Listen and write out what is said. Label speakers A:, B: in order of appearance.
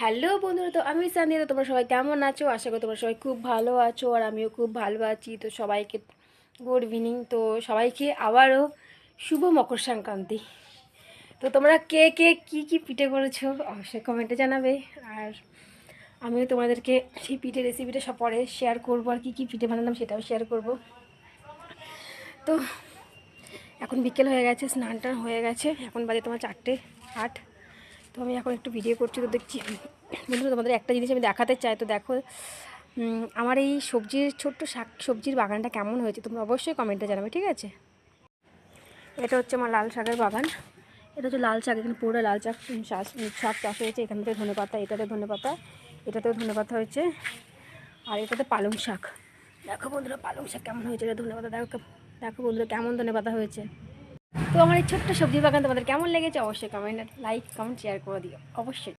A: Hello বন্ধুরা, তো আমি সানিয়া। তোমরা সবাই কেমন আছো? আশা করি তোমরা সবাই খুব ভালো আছো, আর আমিও খুব ভালো আছি। তো সবাইকে গুড ইভিনিং। তো সবাইকে আবারও শুভ মকর সংক্রান্তি। তো তোমরা কে কে কী কী পিঠে করেছো অবশ্যই কমেন্টে জানাবে। আর আমিও তোমাদেরকে সেই পিঠে রেসিপিটা সব পরে শেয়ার করবো, আর কী কী পিঠে বানালাম সেটাও শেয়ার করব। তো এখন বিকেল হয়ে গেছে, স্নান টান হয়ে গেছে, এখন বাজে তোমার 4:08। তো আমি এখন একটু ভিডিও করছি। তো দেখছি বন্ধুরা, তোমাদের একটা জিনিস আমি দেখাতে চাই। তো দেখো, আমার এই ছোট্ট সবজির বাগানটা কেমন হয়েছে তোমরা অবশ্যই কমেন্টে জানাবে, ঠিক আছে? এটা হচ্ছে আমার লাল শাকের বাগান। এটা হচ্ছে লাল শাক, এখানে পুরো লাল শাক চাষ হয়েছে। এখান থেকে ধনেপাতা, এটাতে ধনেপাতা, এটাতেও ধনেপাতা হয়েছে, আর এটাতে পালং শাক। দেখো বন্ধুরা, পালং শাক কেমন হয়েছে, এটা ধনেপাতা দেখো। দেখো বন্ধুরা, কেমন ধনেপাতা হয়েছে। তো আমার এই ছোট্ট সবজি বাগান তোমাদের কেমন লেগেছে অবশ্যই কমেন্ট, লাইক, কমেন্ট, শেয়ার করে দিও অবশ্যই।